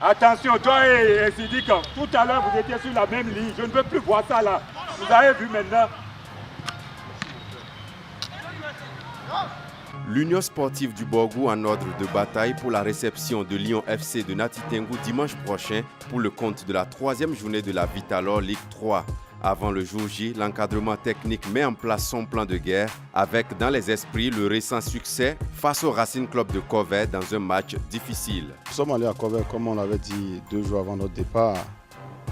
Attention, toi et Sidik, tout à l'heure vous étiez sur la même ligne. Je ne veux plus voir ça là. Vous avez vu maintenant. L'Union sportive du Borgou en ordre de bataille pour la réception de Lyon FC de Nati Tengu dimanche prochain pour le compte de la 3e journée de la Vitalor Ligue 3. Avant le jour J, l'encadrement technique met en place son plan de guerre avec dans les esprits le récent succès face au Racing Club de Corvée dans un match difficile. Nous sommes allés à Corvée comme on l'avait dit 2 jours avant notre départ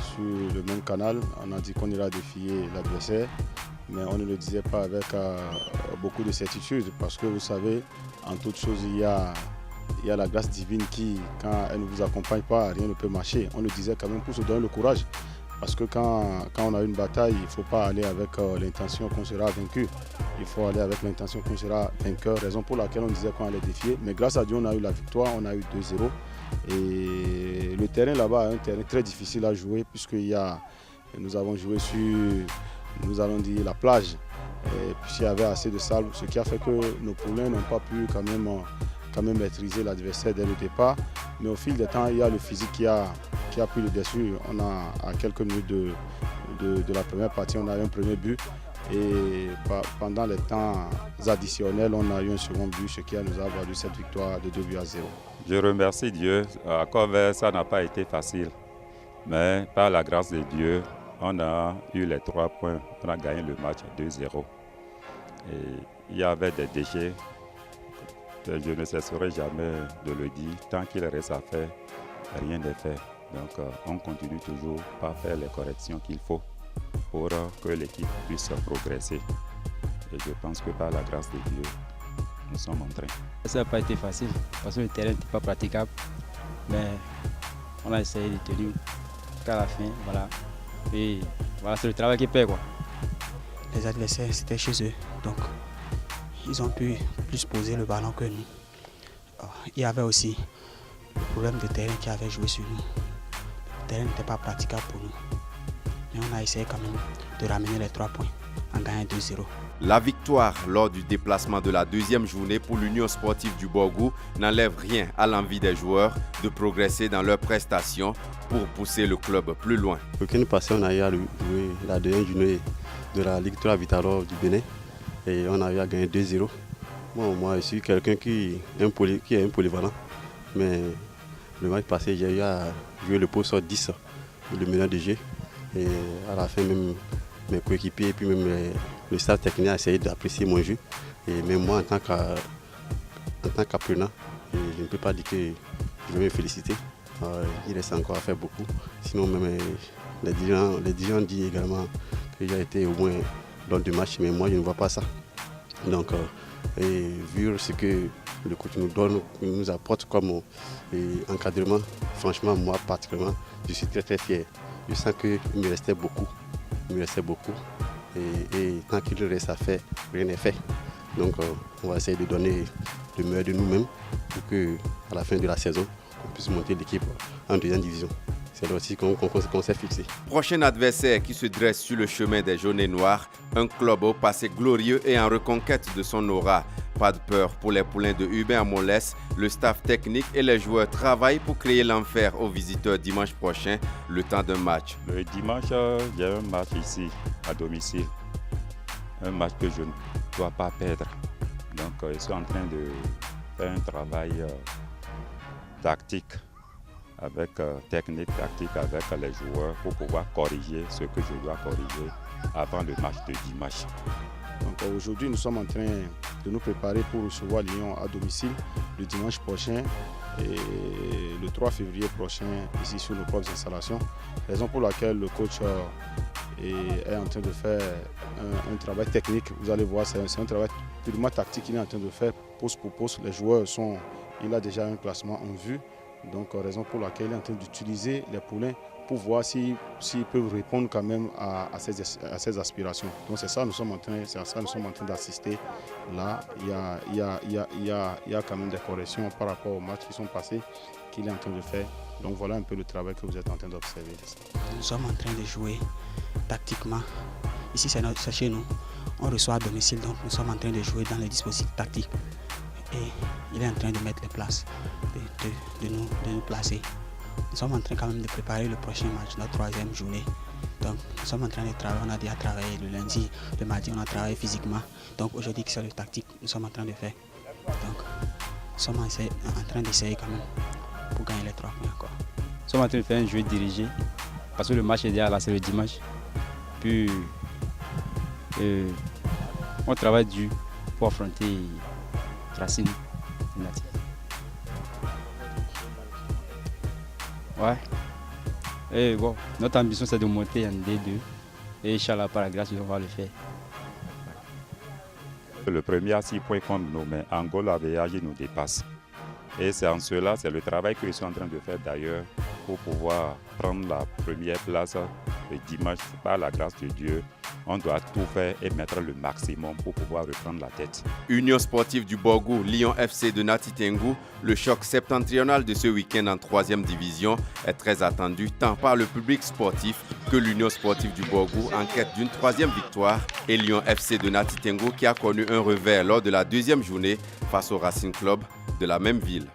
sur le même canal. On a dit qu'on ira défier l'adversaire, mais on ne le disait pas avec beaucoup de certitude parce que vous savez, en toute chose, il y a la grâce divine qui, quand elle ne vous accompagne pas, rien ne peut marcher. On le disait quand même pour se donner le courage. Parce que quand on a une bataille, il ne faut pas aller avec l'intention qu'on sera vaincu. Il faut aller avec l'intention qu'on sera vainqueur, raison pour laquelle on disait qu'on allait défier. Mais grâce à Dieu, on a eu la victoire, on a eu 2-0. Et le terrain là-bas est un terrain très difficile à jouer puisque nous avons joué sur, nous allons dire, la plage. Puisqu'il y avait assez de sable, ce qui a fait que nos poulains n'ont pas pu quand même maîtriser l'adversaire dès le départ. Mais au fil du temps, il y a le physique qui a pris le dessus. On a, à quelques minutes de la première partie, on a eu un premier but. Et pendant les temps additionnels, on a eu un second but, ce qui nous a valu cette victoire de 2-0. Je remercie Dieu. À Corvée, ça n'a pas été facile. Mais par la grâce de Dieu, on a eu les 3 points. On a gagné le match 2-0. Et il y avait des déchets. Je ne cesserai jamais de le dire. Tant qu'il reste à faire, rien n'est fait. Donc on continue toujours par faire les corrections qu'il faut pour que l'équipe puisse progresser. Et je pense que par la grâce de Dieu, nous sommes en train. Ça n'a pas été facile parce que le terrain n'était pas praticable. Mais on a essayé de tenir jusqu'à la fin. Voilà. Et voilà, c'est le travail qui paie, quoi. Les adversaires, c'était chez eux. Donc ils ont pu plus poser le ballon que nous. Il y avait aussi le problème de terrain qui avait joué sur nous. Le terrain n'était pas praticable pour nous. Mais on a essayé quand même de ramener les 3 points en gagnant 2-0. La victoire lors du déplacement de la 2e journée pour l'Union sportive du Borgou n'enlève rien à l'envie des joueurs de progresser dans leurs prestations pour pousser le club plus loin. Le week-end passé, on a eu à jouer la 2e journée de la Ligue 3 Vitalor du Bénin et on a eu à gagner 2-0. Bon, moi, je suis quelqu'un qui est un polyvalent, mais le match passé, j'ai eu à jouer le poste 10, le meneur de jeu. Et à la fin, même mes coéquipiers et puis même le staff technique a essayé d'apprécier mon jeu. Et même moi, en tant qu'apprenant, je ne peux pas dire que je vais me féliciter. Il reste encore à faire beaucoup. Sinon, même les dirigeants disent également qu'il a été au moins lors du match, mais moi, je ne vois pas ça. Donc, et vu ce que le coach nous donne, nous apporte comme encadrement, franchement, moi particulièrement, je suis très très fier. Je sens qu'il me restait beaucoup. Et tant qu'il reste à faire, rien n'est fait. Donc on va essayer de donner le meilleur de nous-mêmes pour qu'à la fin de la saison, on puisse monter l'équipe en 2e division. C'est là aussi qu'on s'est fixé. Prochain adversaire qui se dresse sur le chemin des jaunes et noirs, un club au passé glorieux et en reconquête de son aura. Pas de peur pour les poulains de Hubert Mollès, le staff technique et les joueurs travaillent pour créer l'enfer aux visiteurs dimanche prochain, le temps d'un match. Le dimanche, il y a un match ici, à domicile. Un match que je ne dois pas perdre. Donc, je suis en train de faire un travail tactique, avec technique tactique avec les joueurs pour pouvoir corriger ce que je dois corriger avant le match de dimanche. Donc aujourd'hui, nous sommes en train de nous préparer pour recevoir Lyon à domicile le dimanche prochain et le 3 février prochain ici sur nos propres installations. Raison pour laquelle le coach est en train de faire un travail technique. Vous allez voir, c'est un travail purement tactique qu'il est en train de faire poste pour poste. Les joueurs il a déjà un classement en vue. Donc raison pour laquelle il est en train d'utiliser les poulains pour voir s'ils peuvent répondre quand même à ces aspirations. Donc c'est ça nous sommes en train d'assister. Là, il y a quand même des corrections par rapport aux matchs qui sont passés qu'il est en train de faire. Donc voilà un peu le travail que vous êtes en train d'observer. Nous sommes en train de jouer tactiquement. Ici c'est chez nous. On reçoit à domicile, donc nous sommes en train de jouer dans les dispositifs tactiques. Et il est en train de mettre les places, de nous placer nous sommes en train quand même de préparer le prochain match, notre 3e journée. Donc nous sommes en train de travailler, on a déjà travaillé le lundi, le mardi on a travaillé physiquement. Donc aujourd'hui c'est le tactique nous sommes en train de faire. Donc nous sommes en train d'essayer quand même pour gagner les 3 points encore. Nous sommes en train de faire un jeu dirigé parce que le match est déjà là, c'est le dimanche. Puis on travaille dur pour affronter Racine Natif. Ouais. Et bon, notre ambition c'est de monter en D2 et Inch'Allah par la grâce on va le faire. Le premier a 6 points contre nous, mais Angola VAG nous dépasse. Et c'est en cela, c'est le travail qu'ils sont en train de faire d'ailleurs pour pouvoir prendre la première place le dimanche. Par la grâce de Dieu, on doit tout faire et mettre le maximum pour pouvoir reprendre la tête. Union sportive du Borgou, Lion FC de Nati Tengu, le choc septentrional de ce week-end en 3e division est très attendu tant par le public sportif que l'Union sportive du Borgou en quête d'une 3e victoire et Lion FC de Nati Tengu qui a connu un revers lors de la 2e journée face au Racing Club de la même ville.